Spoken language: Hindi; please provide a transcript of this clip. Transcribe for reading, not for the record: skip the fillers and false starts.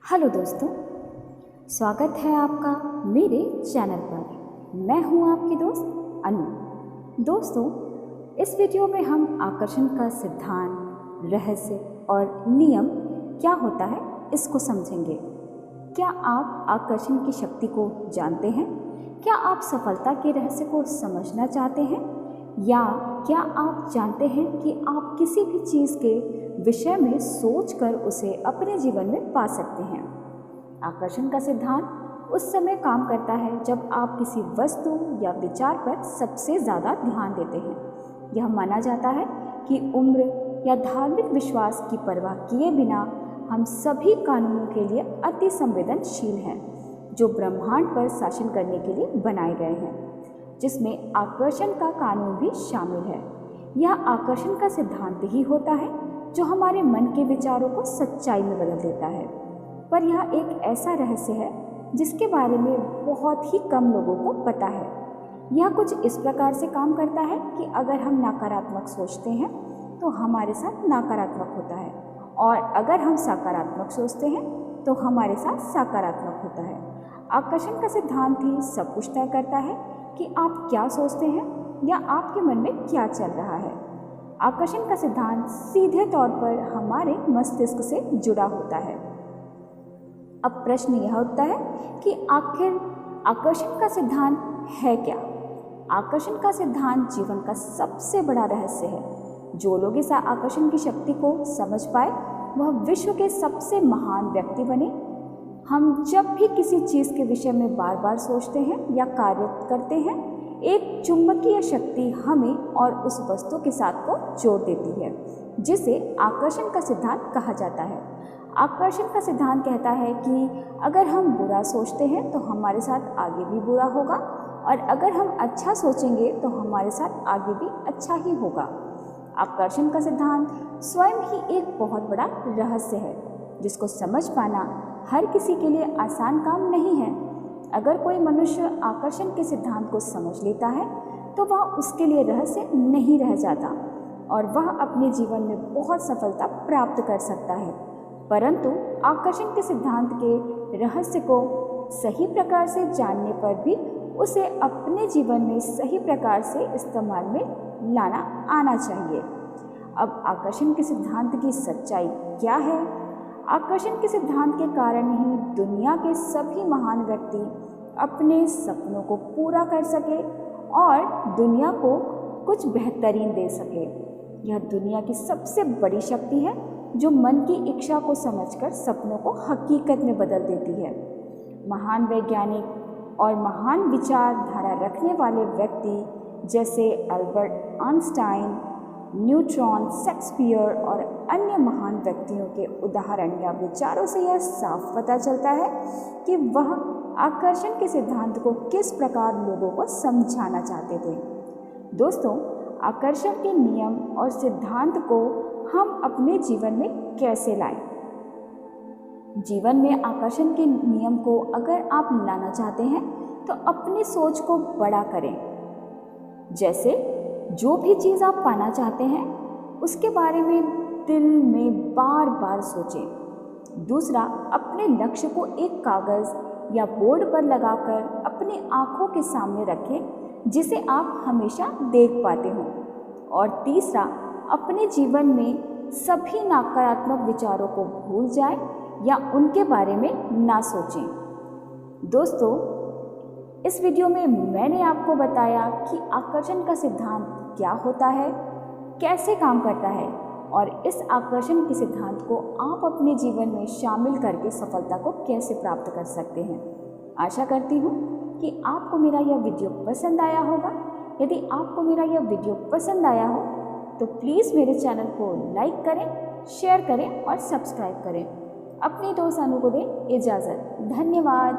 हेलो दोस्तों, स्वागत है आपका मेरे चैनल पर। मैं हूं आपकी दोस्त अनु। दोस्तों, इस वीडियो में हम आकर्षण का सिद्धांत, रहस्य और नियम क्या होता है इसको समझेंगे। क्या आप आकर्षण की शक्ति को जानते हैं? क्या आप सफलता के रहस्य को समझना चाहते हैं? या क्या आप जानते हैं कि आप किसी भी चीज़ के विषय में सोचकर उसे अपने जीवन में पा सकते हैं? आकर्षण का सिद्धांत उस समय काम करता है जब आप किसी वस्तु या विचार पर सबसे ज़्यादा ध्यान देते हैं। यह माना जाता है कि उम्र या धार्मिक विश्वास की परवाह किए बिना हम सभी कानूनों के लिए अति संवेदनशील हैं, जो ब्रह्मांड पर शासन करने के लिए बनाए गए हैं, जिसमें आकर्षण का कानून भी शामिल है। यह आकर्षण का सिद्धांत ही होता है जो हमारे मन के विचारों को सच्चाई में बदल देता है। पर यह एक ऐसा रहस्य है जिसके बारे में बहुत ही कम लोगों को पता है। यह कुछ इस प्रकार से काम करता है कि अगर हम नकारात्मक सोचते हैं तो हमारे साथ नकारात्मक होता है, और अगर हम सकारात्मक सोचते हैं तो हमारे साथ सकारात्मक होता है। आकर्षण का सिद्धांत ही सब कुछ तय करता है कि आप क्या सोचते हैं या आपके मन में क्या चल रहा है। आकर्षण का सिद्धांत सीधे तौर पर हमारे मस्तिष्क से जुड़ा होता है। अब प्रश्न यह उठता है कि आखिर आकर्षण का सिद्धांत है क्या? आकर्षण का सिद्धांत जीवन का सबसे बड़ा रहस्य है। जो लोग इस आकर्षण की शक्ति को समझ पाए वह विश्व के सबसे महान व्यक्ति बने। हम जब भी किसी चीज़ के विषय में बार बार सोचते हैं या कार्य करते हैं, एक चुंबकीय शक्ति हमें और उस वस्तु के साथ को जोड़ देती है, जिसे आकर्षण का सिद्धांत कहा जाता है। आकर्षण का सिद्धांत कहता है कि अगर हम बुरा सोचते हैं तो हमारे साथ आगे भी बुरा होगा, और अगर हम अच्छा सोचेंगे तो हमारे साथ आगे भी अच्छा ही होगा। आकर्षण का सिद्धांत स्वयं ही एक बहुत बड़ा रहस्य है, जिसको समझ पाना हर किसी के लिए आसान काम नहीं है। अगर कोई मनुष्य आकर्षण के सिद्धांत को समझ लेता है तो वह उसके लिए रहस्य नहीं रह जाता, और वह अपने जीवन में बहुत सफलता प्राप्त कर सकता है। परंतु आकर्षण के सिद्धांत के रहस्य को सही प्रकार से जानने पर भी उसे अपने जीवन में सही प्रकार से इस्तेमाल में लाना आना चाहिए। अब आकर्षण के सिद्धांत की सच्चाई क्या है? आकर्षण के सिद्धांत के कारण ही दुनिया के सभी महान व्यक्ति अपने सपनों को पूरा कर सके और दुनिया को कुछ बेहतरीन दे सके। यह दुनिया की सबसे बड़ी शक्ति है जो मन की इच्छा को समझकर सपनों को हकीकत में बदल देती है। महान वैज्ञानिक और महान विचारधारा रखने वाले व्यक्ति जैसे अल्बर्ट आइंस्टाइन, न्यूट्रॉन, शेक्सपियर और अन्य महान व्यक्तियों के उदाहरण या विचारों से यह साफ पता चलता है कि वह आकर्षण के सिद्धांत को किस प्रकार लोगों को समझाना चाहते थे। दोस्तों, आकर्षण के नियम और सिद्धांत को हम अपने जीवन में कैसे लाएं? जीवन में आकर्षण के नियम को अगर आप लाना चाहते हैं तो अपनी सोच को बड़ा करें। जैसे जो भी चीज़ आप पाना चाहते हैं उसके बारे में दिल में बार बार सोचें। दूसरा, अपने लक्ष्य को एक कागज़ या बोर्ड पर लगाकर अपनी आँखों के सामने रखें, जिसे आप हमेशा देख पाते हो। और तीसरा, अपने जीवन में सभी नकारात्मक विचारों को भूल जाएं या उनके बारे में ना सोचें। दोस्तों, इस वीडियो में मैंने आपको बताया कि आकर्षण का सिद्धांत क्या होता है, कैसे काम करता है, और इस आकर्षण के सिद्धांत को आप अपने जीवन में शामिल करके सफलता को कैसे प्राप्त कर सकते हैं। आशा करती हूँ कि आपको मेरा यह वीडियो पसंद आया होगा। यदि आपको मेरा यह वीडियो पसंद आया हो तो प्लीज़ मेरे चैनल को लाइक करें, शेयर करें और सब्सक्राइब करें। अपने दोस्त अनु को दें इजाज़त। धन्यवाद।